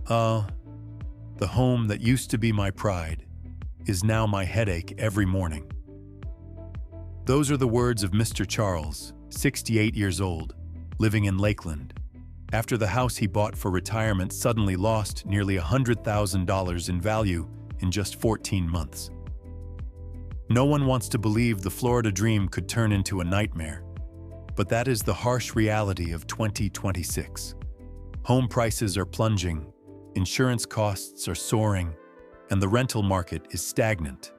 Uh, the home that used to be my pride is now my headache every morning. Those are the words of Mr. Charles, 68 years old, living in Lakeland, after the house he bought for retirement suddenly lost nearly $100,000 in value in just 14 months. No one wants to believe the Florida dream could turn into a nightmare, but that is the harsh reality of 2026. Home prices are plunging, insurance costs are soaring, and the rental market is stagnant.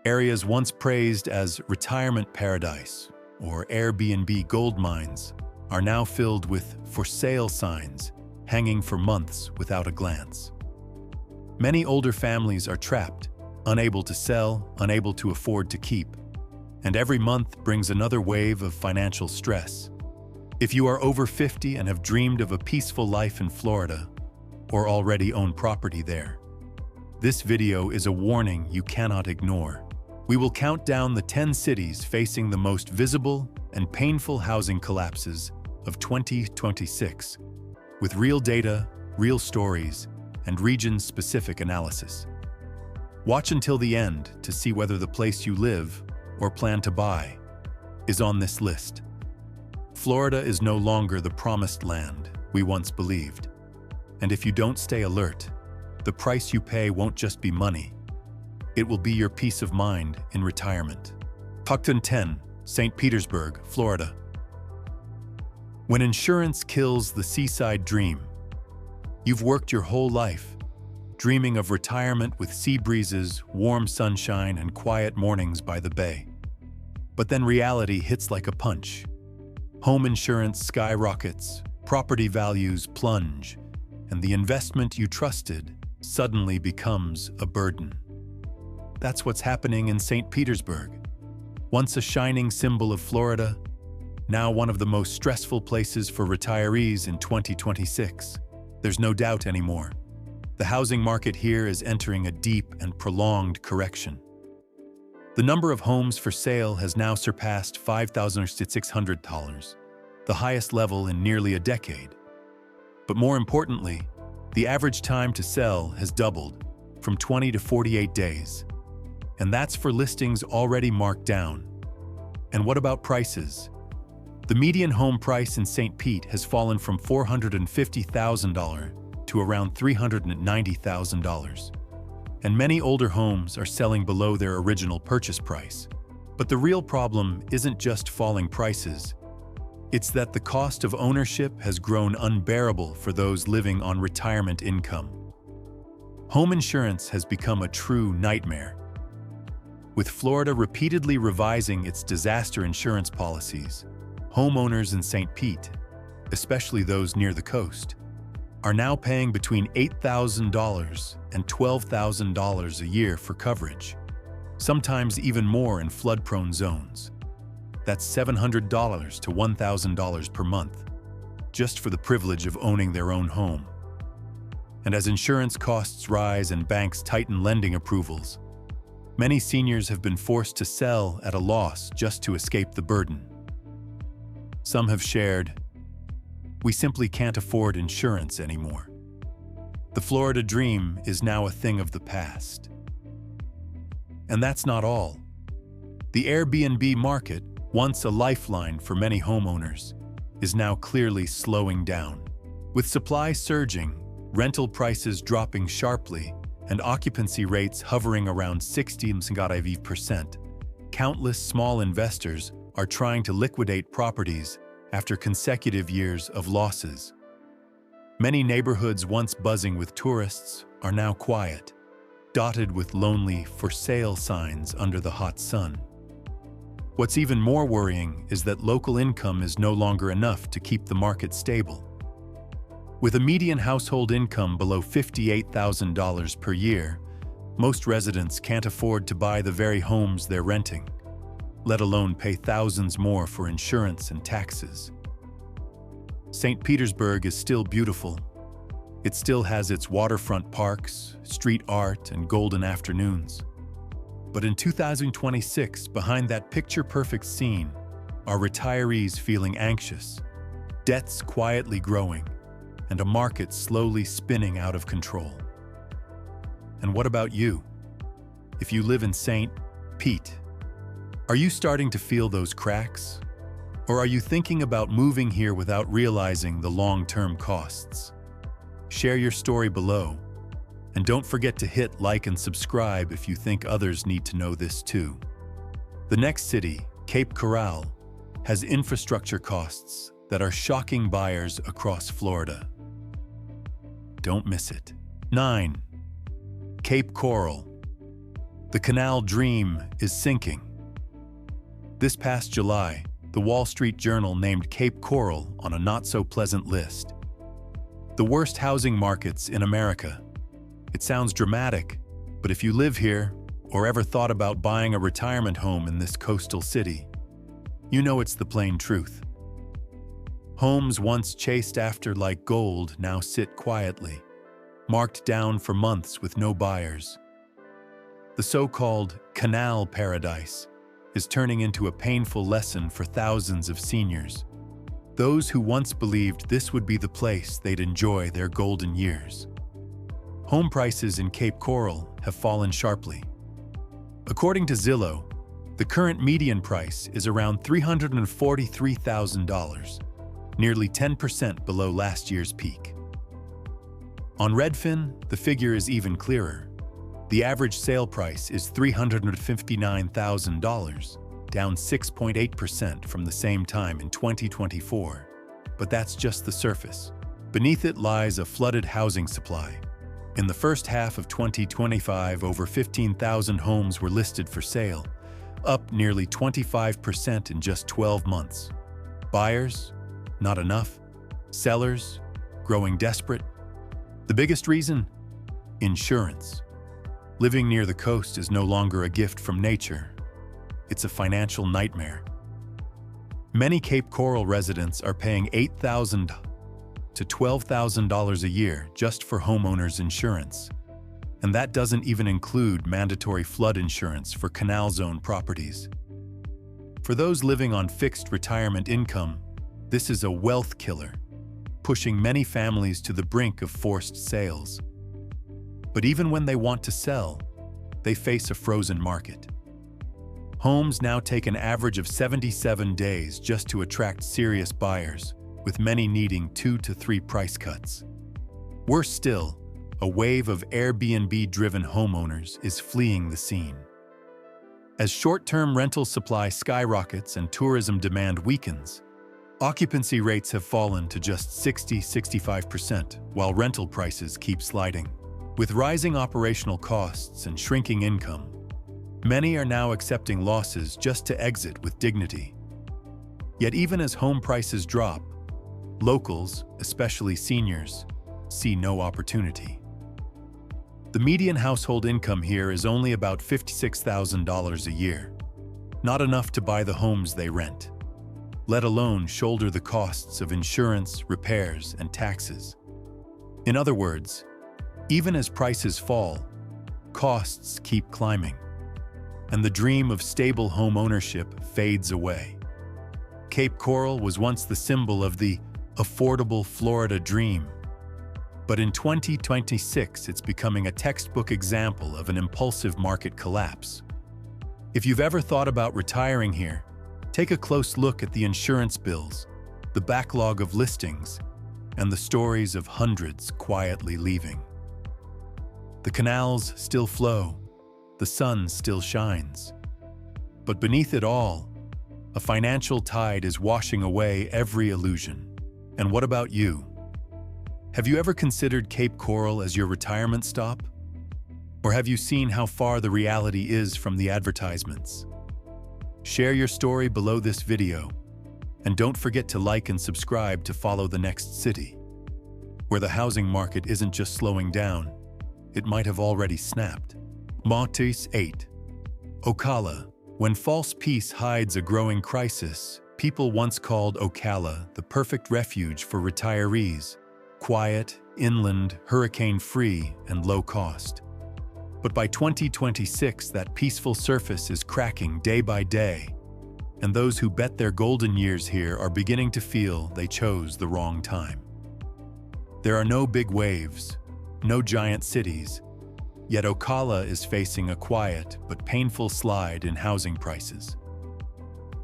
Areas once praised as retirement paradise or Airbnb gold mines are now filled with for sale signs hanging for months without a glance. Many older families are trapped, unable to sell, unable to afford to keep, and every month brings another wave of financial stress. If you are over 50 and have dreamed of a peaceful life in Florida or already own property there, this video is a warning you cannot ignore. We will count down the 10 cities facing the most visible and painful housing collapses of 2026, with real data, real stories, and region-specific analysis. Watch until the end to see whether the place you live or plan to buy is on this list. Florida is no longer the promised land we once believed. And if you don't stay alert, the price you pay won't just be money. It will be your peace of mind in retirement. Ocala 10, St. Petersburg, Florida. When insurance kills the seaside dream, you've worked your whole life dreaming of retirement with sea breezes, warm sunshine, and quiet mornings by the bay. But then reality hits like a punch. Home insurance skyrockets, property values plunge, and the investment you trusted suddenly becomes a burden. That's what's happening in St. Petersburg. Once a shining symbol of Florida, now one of the most stressful places for retirees in 2026. There's no doubt anymore. The housing market here is entering a deep and prolonged correction. The number of homes for sale has now surpassed 5,600, the highest level in nearly a decade. But more importantly, the average time to sell has doubled from 20 to 48 days. And that's for listings already marked down. And what about prices? The median home price in St. Pete has fallen from $450,000 to around $390,000. And many older homes are selling below their original purchase price. But the real problem isn't just falling prices. It's that the cost of ownership has grown unbearable for those living on retirement income. Home insurance has become a true nightmare. With Florida repeatedly revising its disaster insurance policies, homeowners in St. Pete, especially those near the coast, are now paying between $8,000 and $12,000 a year for coverage, sometimes even more in flood-prone zones. That's $700 to $1,000 per month, just for the privilege of owning their own home. And as insurance costs rise and banks tighten lending approvals, many seniors have been forced to sell at a loss just to escape the burden. Some have shared, "We simply can't afford insurance anymore." The Florida dream is now a thing of the past. And that's not all. The Airbnb market, once a lifeline for many homeowners, is now clearly slowing down. With supply surging, rental prices dropping sharply, and occupancy rates hovering around 60%, countless small investors are trying to liquidate properties after consecutive years of losses. Many neighborhoods once buzzing with tourists are now quiet, dotted with lonely for sale signs under the hot sun. What's even more worrying is that local income is no longer enough to keep the market stable. With a median household income below $58,000 per year, most residents can't afford to buy the very homes they're renting, let alone pay thousands more for insurance and taxes. St. Petersburg is still beautiful. It still has its waterfront parks, street art, and golden afternoons. But in 2026, behind that picture-perfect scene, are retirees feeling anxious, debts quietly growing, and a market slowly spinning out of control. And what about you? If you live in St. Pete, are you starting to feel those cracks? Or are you thinking about moving here without realizing the long-term costs? Share your story below, and don't forget to hit like and subscribe if you think others need to know this too. The next city, Cape Coral, has infrastructure costs that are shocking buyers across Florida. Don't miss it. 9. Cape Coral. The canal dream is sinking. This past July, the Wall Street Journal named Cape Coral on a not-so-pleasant list. The worst housing markets in America. It sounds dramatic, but if you live here or ever thought about buying a retirement home in this coastal city, you know it's the plain truth. Homes once chased after like gold now sit quietly, marked down for months with no buyers. The so-called canal paradise is turning into a painful lesson for thousands of seniors, those who once believed this would be the place they'd enjoy their golden years. Home prices in Cape Coral have fallen sharply. According to Zillow, the current median price is around $343,000, nearly 10% below last year's peak. On Redfin, the figure is even clearer. The average sale price is $359,000, down 6.8% from the same time in 2024. But that's just the surface. Beneath it lies a flooded housing supply. In the first half of 2025, over 15,000 homes were listed for sale, up nearly 25% in just 12 months. Buyers? Not enough. Sellers? Growing desperate. The biggest reason? Insurance. Living near the coast is no longer a gift from nature. It's a financial nightmare. Many Cape Coral residents are paying $8,000 to $12,000 a year just for homeowners insurance. And that doesn't even include mandatory flood insurance for canal zone properties. For those living on fixed retirement income, this is a wealth killer, pushing many families to the brink of forced sales. But even when they want to sell, they face a frozen market. Homes now take an average of 77 days just to attract serious buyers, with many needing 2 to 3 price cuts. Worse still, a wave of Airbnb-driven homeowners is fleeing the scene. As short-term rental supply skyrockets and tourism demand weakens, occupancy rates have fallen to just 60–65%, while rental prices keep sliding. With rising operational costs and shrinking income, many are now accepting losses just to exit with dignity. Yet even as home prices drop, locals, especially seniors, see no opportunity. The median household income here is only about $56,000 a year, not enough to buy the homes they rent, let alone shoulder the costs of insurance, repairs, and taxes. In other words, even as prices fall, costs keep climbing, and the dream of stable home ownership fades away. Cape Coral was once the symbol of the affordable Florida dream, but in 2026 it's becoming a textbook example of an impulsive market collapse. If you've ever thought about retiring here, take a close look at the insurance bills, the backlog of listings, and the stories of hundreds quietly leaving. The canals still flow, the sun still shines. But beneath it all, a financial tide is washing away every illusion. And what about you? Have you ever considered Cape Coral as your retirement stop? Or have you seen how far the reality is from the advertisements? Share your story below this video, and don't forget to like and subscribe to follow the next city, where the housing market isn't just slowing down, it might have already snapped. Montes 8. Ocala. When false peace hides a growing crisis, people once called Ocala the perfect refuge for retirees, quiet, inland, hurricane-free, and low-cost. But by 2026, that peaceful surface is cracking day by day, and those who bet their golden years here are beginning to feel they chose the wrong time. There are no big waves, no giant cities, yet Ocala is facing a quiet but painful slide in housing prices.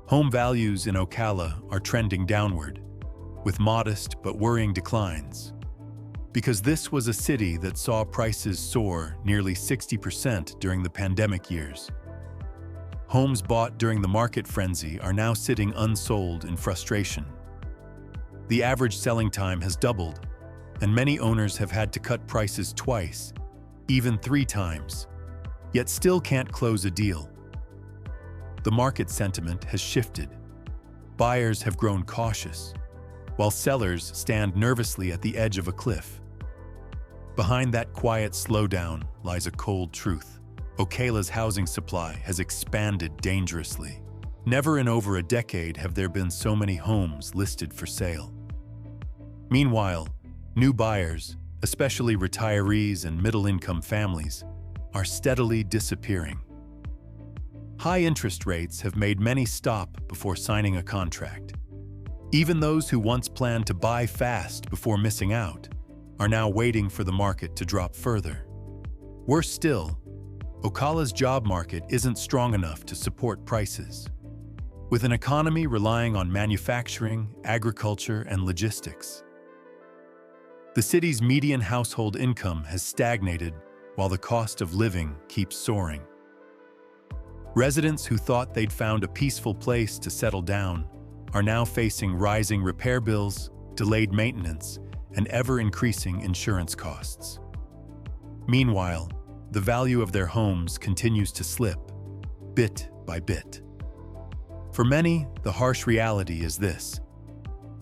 Home values in Ocala are trending downward, with modest but worrying declines, because this was a city that saw prices soar nearly 60% during the pandemic years. Homes bought during the market frenzy are now sitting unsold in frustration. The average selling time has doubled, and many owners have had to cut prices twice, even 3 times, yet still can't close a deal. The market sentiment has shifted. Buyers have grown cautious, while sellers stand nervously at the edge of a cliff. Behind that quiet slowdown lies a cold truth. Ocala's housing supply has expanded dangerously. Never in over a decade have there been so many homes listed for sale. Meanwhile, new buyers, especially retirees and middle-income families, are steadily disappearing. High interest rates have made many stop before signing a contract. Even those who once planned to buy fast before missing out are now waiting for the market to drop further. Worse still, Ocala's job market isn't strong enough to support prices. With an economy relying on manufacturing, agriculture, and logistics, the city's median household income has stagnated while the cost of living keeps soaring. Residents who thought they'd found a peaceful place to settle down are now facing rising repair bills, delayed maintenance, and ever-increasing insurance costs. Meanwhile, the value of their homes continues to slip, bit by bit. For many, the harsh reality is this: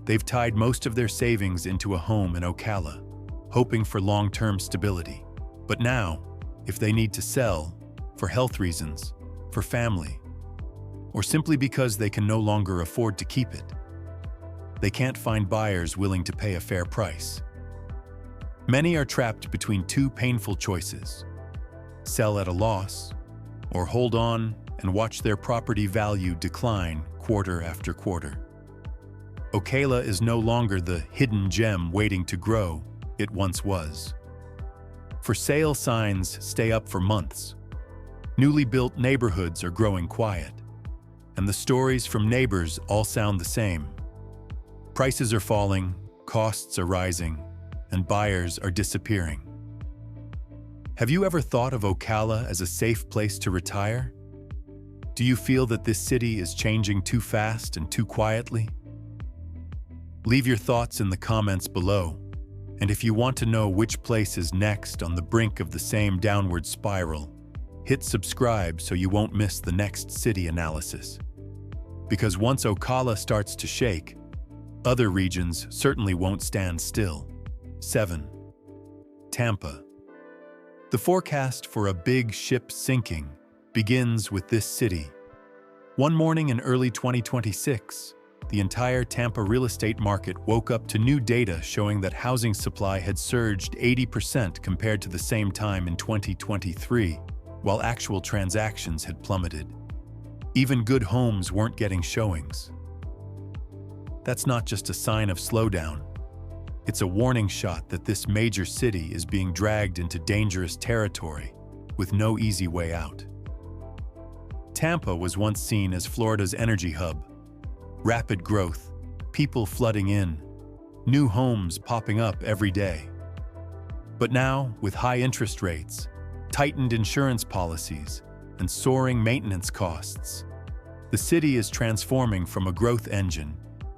they've tied most of their savings into a home in Ocala, hoping for long-term stability. But now, if they need to sell, for health reasons, for family, or simply because they can no longer afford to keep it, they can't find buyers willing to pay a fair price. Many are trapped between 2 painful choices: sell at a loss, or hold on and watch their property value decline quarter after quarter. Ocala is no longer the hidden gem waiting to grow it once was. For sale signs stay up for months. Newly built neighborhoods are growing quiet, and the stories from neighbors all sound the same. Prices are falling, costs are rising, and buyers are disappearing. Have you ever thought of Ocala as a safe place to retire? Do you feel that this city is changing too fast and too quietly? Leave your thoughts in the comments below, and if you want to know which place is next on the brink of the same downward spiral, hit subscribe so you won't miss the next city analysis. Because once Ocala starts to shake, other regions certainly won't stand still. 7. Tampa. The forecast for a big ship sinking begins with this city. One morning in early 2026, the entire Tampa real estate market woke up to new data showing that housing supply had surged 80% compared to the same time in 2023, while actual transactions had plummeted. Even good homes weren't getting showings. That's not just a sign of slowdown. It's a warning shot that this major city is being dragged into dangerous territory with no easy way out. Tampa was once seen as Florida's energy hub. Rapid growth, people flooding in, new homes popping up every day. But now, with high interest rates, tightened insurance policies, and soaring maintenance costs, the city is transforming from a growth engine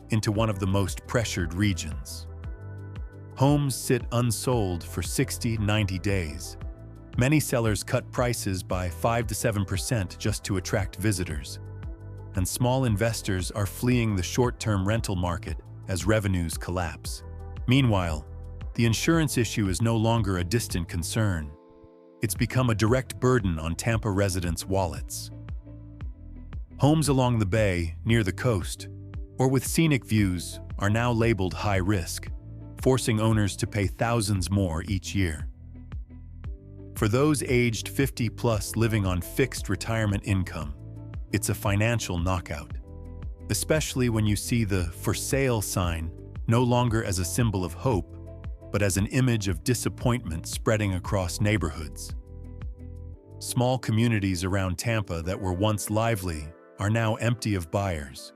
into one of the most pressured regions. Homes sit unsold for 60-90 days. Many sellers cut prices by 5 to 7% just to attract visitors, and small investors are fleeing the short-term rental market as revenues collapse. Meanwhile, the insurance issue is no longer a distant concern. It's become a direct burden on Tampa residents' wallets. Homes along the bay, near the coast, or with scenic views are now labeled high risk, forcing owners to pay thousands more each year. For those aged 50+ living on fixed retirement income, it's a financial knockout, especially when you see the "for sale" sign no longer as a symbol of hope, but as an image of disappointment spreading across neighborhoods. Small communities around Tampa that were once lively are now empty of buyers.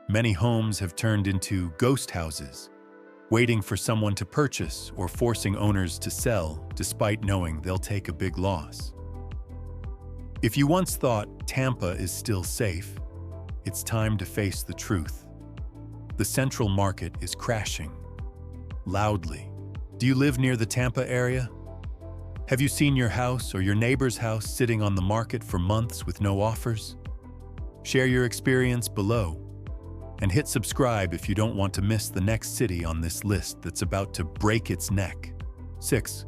Many homes have turned into ghost houses, waiting for someone to purchase or forcing owners to sell despite knowing they'll take a big loss. If you once thought Tampa is still safe, it's time to face the truth. The central market is crashing. Loudly. Do you live near the Tampa area? Have you seen your house or your neighbor's house sitting on the market for months with no offers? Share your experience below. And hit subscribe if you don't want to miss the next city on this list that's about to break its neck. 6.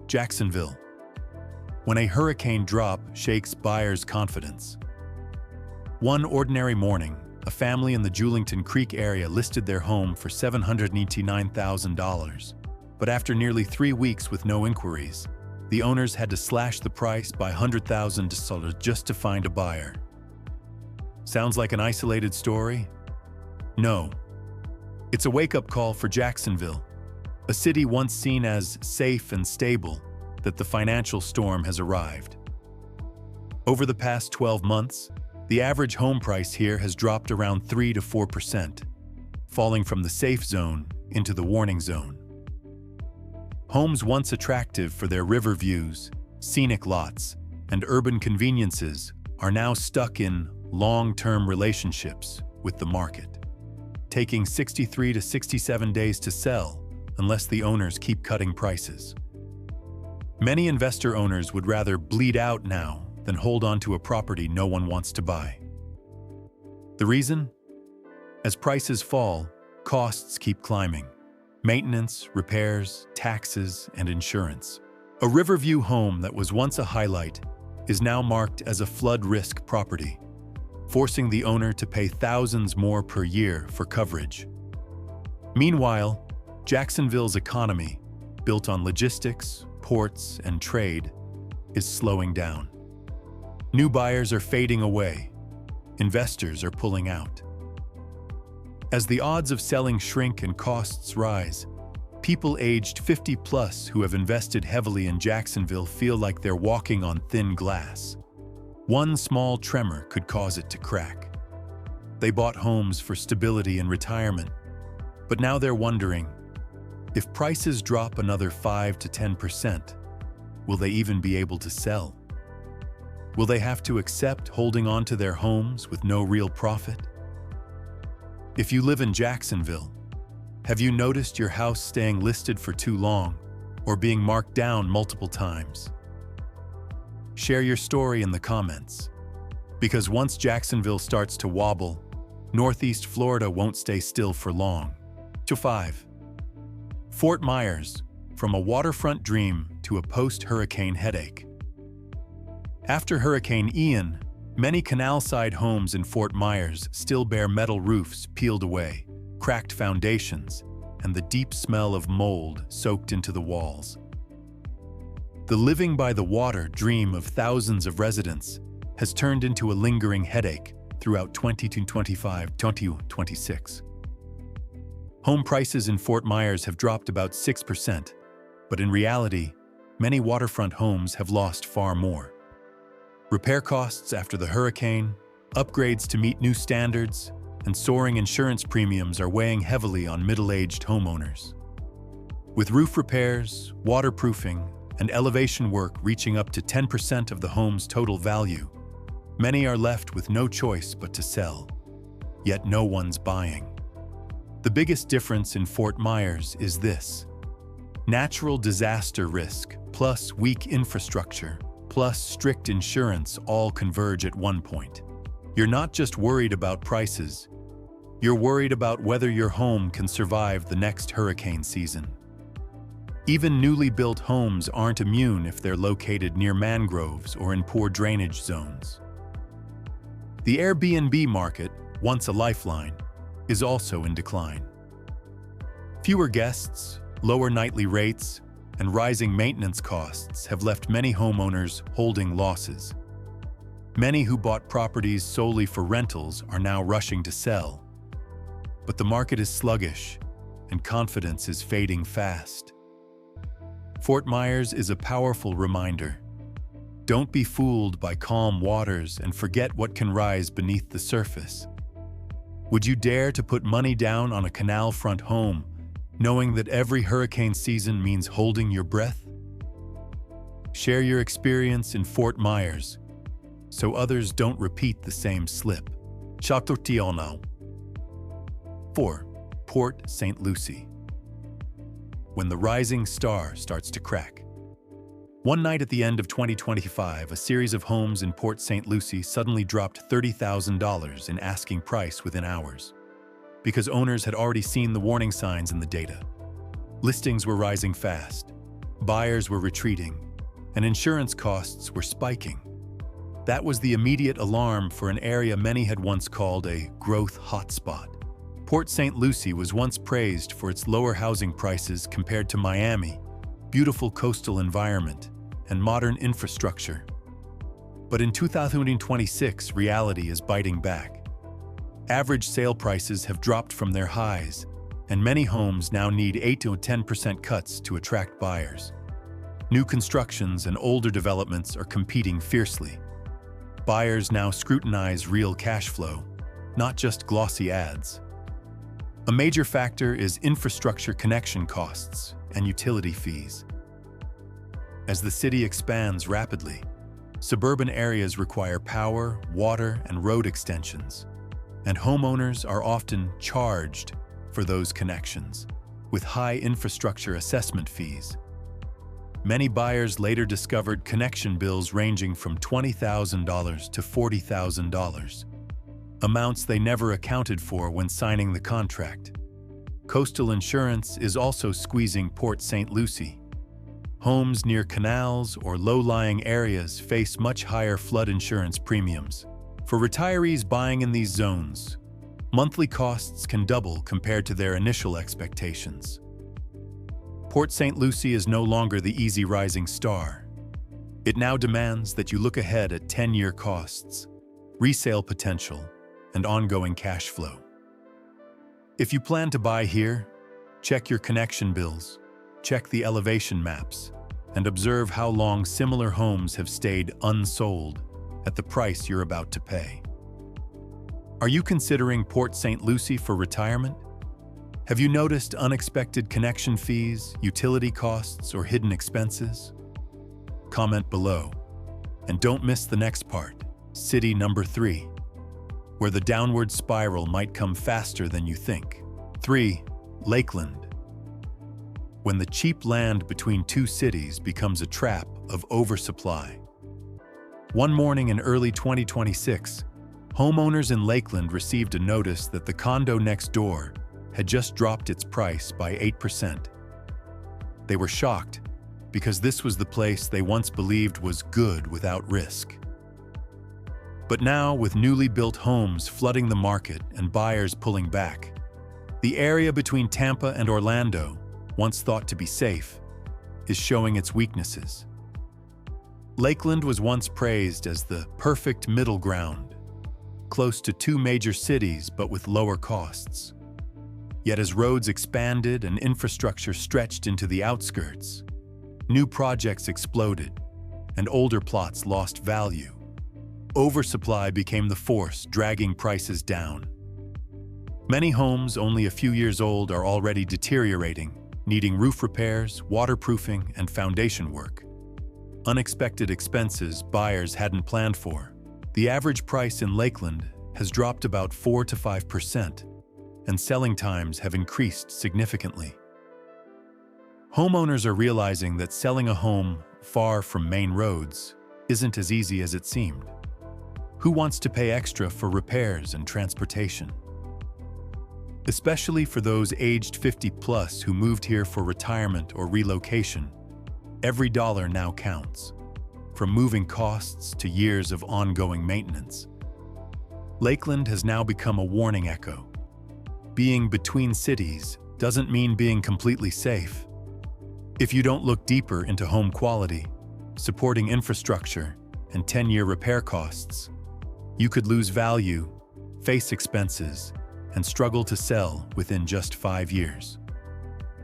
Jacksonville. When a hurricane drop shakes buyers' confidence. One ordinary morning, a family in the Julington Creek area listed their home for $789,000. But after nearly 3 weeks with no inquiries, the owners had to slash the price by $100,000 just to find a buyer. Sounds like an isolated story? No. It's a wake-up call for Jacksonville, a city once seen as safe and stable, that the financial storm has arrived. Over the past 12 months, the average home price here has dropped around 3 to 4%, falling from the safe zone into the warning zone. Homes once attractive for their river views, scenic lots, and urban conveniences are now stuck in long-term relationships with the market, taking 63 to 67 days to sell unless the owners keep cutting prices. Many investor owners would rather bleed out now than hold on to a property no one wants to buy. The reason? As prices fall, costs keep climbing. Maintenance, repairs, taxes, and insurance. A Riverview home that was once a highlight is now marked as a flood risk property, forcing the owner to pay thousands more per year for coverage. Meanwhile, Jacksonville's economy, built on logistics, ports, and trade, is slowing down. New buyers are fading away. Investors are pulling out. As the odds of selling shrink and costs rise, people aged 50+ who have invested heavily in Jacksonville feel like they're walking on thin glass. One small tremor could cause it to crack. They bought homes for stability and retirement, but now they're wondering, if prices drop another 5 to 10%, will they even be able to sell? Will they have to accept holding on to their homes with no real profit? If you live in Jacksonville, have you noticed your house staying listed for too long or being marked down multiple times? Share your story in the comments, because once Jacksonville starts to wobble, Northeast Florida won't stay still for long. 5. Fort Myers, from a waterfront dream to a post-hurricane headache. After Hurricane Ian, many canal-side homes in Fort Myers still bear metal roofs peeled away, cracked foundations, and the deep smell of mold soaked into the walls. The living by the water dream of thousands of residents has turned into a lingering headache throughout 2025-2026. Home prices in Fort Myers have dropped about 6%, but in reality, many waterfront homes have lost far more. Repair costs after the hurricane, upgrades to meet new standards, and soaring insurance premiums are weighing heavily on middle-aged homeowners. With roof repairs, waterproofing, and elevation work reaching up to 10% of the home's total value, many are left with no choice but to sell. Yet no one's buying. The biggest difference in Fort Myers is this: natural disaster risk plus weak infrastructure plus strict insurance all converge at one point. You're not just worried about prices, you're worried about whether your home can survive the next hurricane season. Even newly built homes aren't immune if they're located near mangroves or in poor drainage zones. The Airbnb market, once a lifeline, is also in decline. Fewer guests, lower nightly rates, and rising maintenance costs have left many homeowners holding losses. Many who bought properties solely for rentals are now rushing to sell. But the market is sluggish, and confidence is fading fast. Fort Myers is a powerful reminder. Don't be fooled by calm waters and forget what can rise beneath the surface. Would you dare to put money down on a canal-front home, knowing that every hurricane season means holding your breath? Share your experience in Fort Myers, so others don't repeat the same slip. Chateautionneau. 4. Port St. Lucie. When the rising star starts to crack. One night at the end of 2025, a series of homes in Port St. Lucie suddenly dropped $30,000 in asking price within hours, because owners had already seen the warning signs in the data. Listings were rising fast, buyers were retreating, and insurance costs were spiking. That was the immediate alarm for an area many had once called a growth hotspot. Port St. Lucie was once praised for its lower housing prices compared to Miami, beautiful coastal environment, and modern infrastructure. But in 2026, reality is biting back. Average sale prices have dropped from their highs, and many homes now need 8 to 10% cuts to attract buyers. New constructions and older developments are competing fiercely. Buyers now scrutinize real cash flow, not just glossy ads. A major factor is infrastructure connection costs and utility fees. As the city expands rapidly, suburban areas require power, water, and road extensions, and homeowners are often charged for those connections, with high infrastructure assessment fees. Many buyers later discovered connection bills ranging from $20,000 to $40,000, amounts they never accounted for when signing the contract. Coastal insurance is also squeezing Port St. Lucie. Homes near canals or low-lying areas face much higher flood insurance premiums. For retirees buying in these zones, monthly costs can double compared to their initial expectations. Port St. Lucie is no longer the easy rising star. It now demands that you look ahead at 10-year costs, resale potential, and ongoing cash flow. If you plan to buy here, check your connection bills, check the elevation maps, and observe how long similar homes have stayed unsold at the price you're about to pay. Are you considering Port St. Lucie for retirement? Have you noticed unexpected connection fees, utility costs, or hidden expenses? Comment below. And don't miss the next part, city number 3, where the downward spiral might come faster than you think. 3. Lakeland. When the cheap land between two cities becomes a trap of oversupply. One morning in early 2026, homeowners in Lakeland received a notice that the condo next door had just dropped its price by 8%. They were shocked because this was the place they once believed was good without risk. But now, with newly built homes flooding the market and buyers pulling back, the area between Tampa and Orlando, once thought to be safe, is showing its weaknesses. Lakeland was once praised as the perfect middle ground, close to two major cities but with lower costs. Yet as roads expanded and infrastructure stretched into the outskirts, new projects exploded and older plots lost value. Oversupply became the force dragging prices down. Many homes only a few years old are already deteriorating, needing roof repairs, waterproofing, and foundation work. Unexpected expenses buyers hadn't planned for. The average price in Lakeland has dropped about 4 to 5%, and selling times have increased significantly. Homeowners are realizing that selling a home far from main roads isn't as easy as it seemed. Who wants to pay extra for repairs and transportation? Especially for those aged 50 plus who moved here for retirement or relocation, every dollar now counts, from moving costs to years of ongoing maintenance. Lakeland has now become a warning echo. Being between cities doesn't mean being completely safe. If you don't look deeper into home quality, supporting infrastructure, and 10-year repair costs, you could lose value, face expenses, and struggle to sell within just 5 years.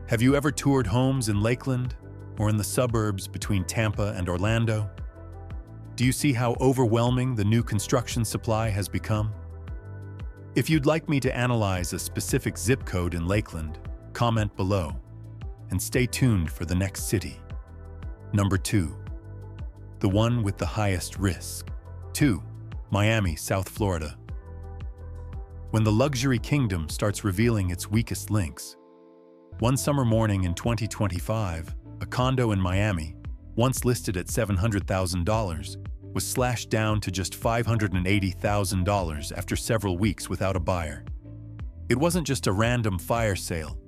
Have you ever toured homes in Lakeland or in the suburbs between Tampa and Orlando? Do you see how overwhelming the new construction supply has become? If you'd like me to analyze a specific zip code in Lakeland, comment below and stay tuned for the next city. Number 2. The one with the highest risk. 2. Miami, South Florida. When the luxury kingdom starts revealing its weakest links. One summer morning in 2025, a condo in Miami, once listed at $700,000, was slashed down to just $580,000 after several weeks without a buyer. It wasn't just a random fire sale.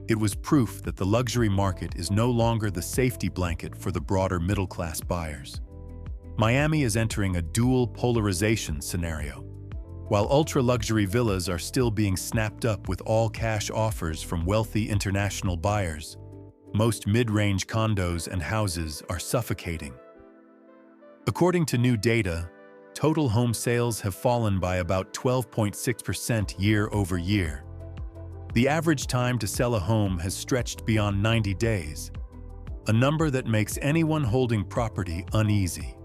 It was proof that the luxury market is no longer the safety blanket for the broader middle-class buyers. Miami is entering a dual polarization scenario. While ultra-luxury villas are still being snapped up with all-cash offers from wealthy international buyers, most mid-range condos and houses are suffocating. According to new data, total home sales have fallen by about 12.6% year over year. The average time to sell a home has stretched beyond 90 days, a number that makes anyone holding property uneasy.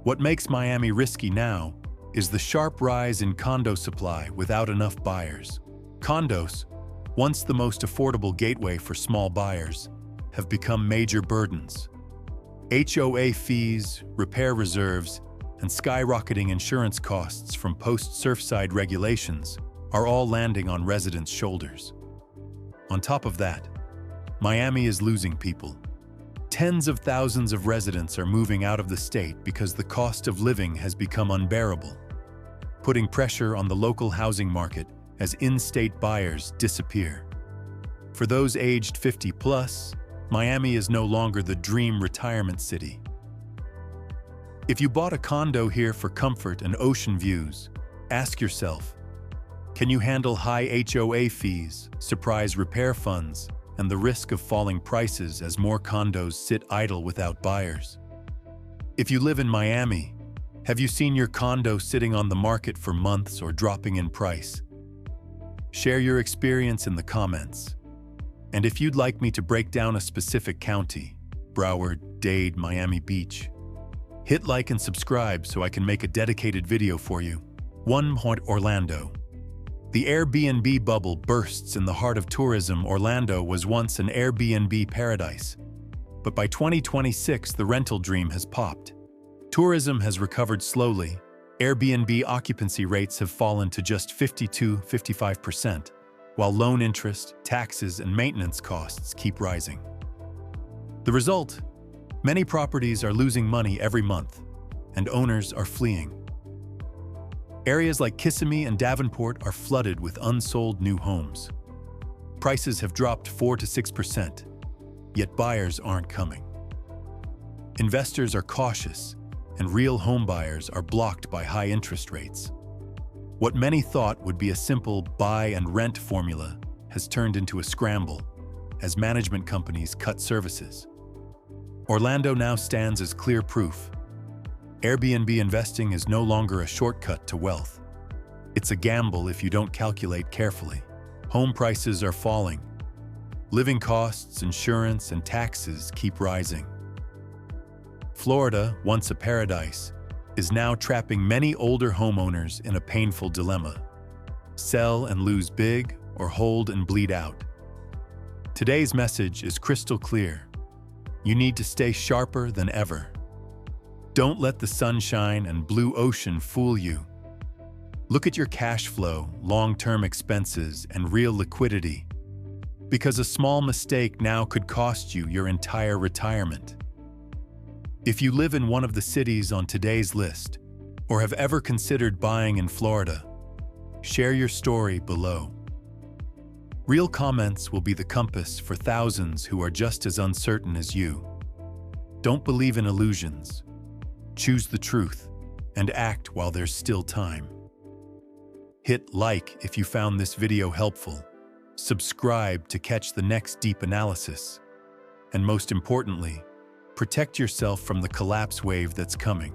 What makes Miami risky now is the sharp rise in condo supply without enough buyers. Condos, once the most affordable gateway for small buyers, have become major burdens. HOA fees, repair reserves, and skyrocketing insurance costs from post-Surfside regulations are all landing on residents' shoulders. On top of that, Miami is losing people. Tens of thousands of residents are moving out of the state because the cost of living has become unbearable, putting pressure on the local housing market as in-state buyers disappear. For those aged 50 plus, Miami is no longer the dream retirement city. If you bought a condo here for comfort and ocean views, ask yourself, can you handle high HOA fees, surprise repair funds, and the risk of falling prices as more condos sit idle without buyers? If you live in Miami, have you seen your condo sitting on the market for months or dropping in price? Share your experience in the comments. And if you'd like me to break down a specific county, Broward, Dade, Miami Beach, hit like and subscribe so I can make a dedicated video for you. 1. Orlando. The Airbnb bubble bursts in the heart of tourism. Orlando was once an Airbnb paradise, but by 2026 the rental dream has popped. Tourism has recovered slowly. Airbnb occupancy rates have fallen to just 52–55%, while loan interest, taxes, and maintenance costs keep rising. The result? Many properties are losing money every month, and owners are fleeing. Areas like Kissimmee and Davenport are flooded with unsold new homes. Prices have dropped 4–6%, yet buyers aren't coming. Investors are cautious, and real home buyers are blocked by high interest rates. What many thought would be a simple buy and rent formula has turned into a scramble as management companies cut services. Orlando now stands as clear proof. Airbnb investing is no longer a shortcut to wealth. It's a gamble if you don't calculate carefully. Home prices are falling. Living costs, insurance, and taxes keep rising. Florida, once a paradise, is now trapping many older homeowners in a painful dilemma. Sell and lose big, or hold and bleed out. Today's message is crystal clear. You need to stay sharper than ever. Don't let the sunshine and blue ocean fool you. Look at your cash flow, long-term expenses, and real liquidity, because a small mistake now could cost you your entire retirement. If you live in one of the cities on today's list, or have ever considered buying in Florida, share your story below. Real comments will be the compass for thousands who are just as uncertain as you. Don't believe in illusions. Choose the truth and act while there's still time. Hit like if you found this video helpful. Subscribe to catch the next deep analysis. And most importantly, protect yourself from the collapse wave that's coming.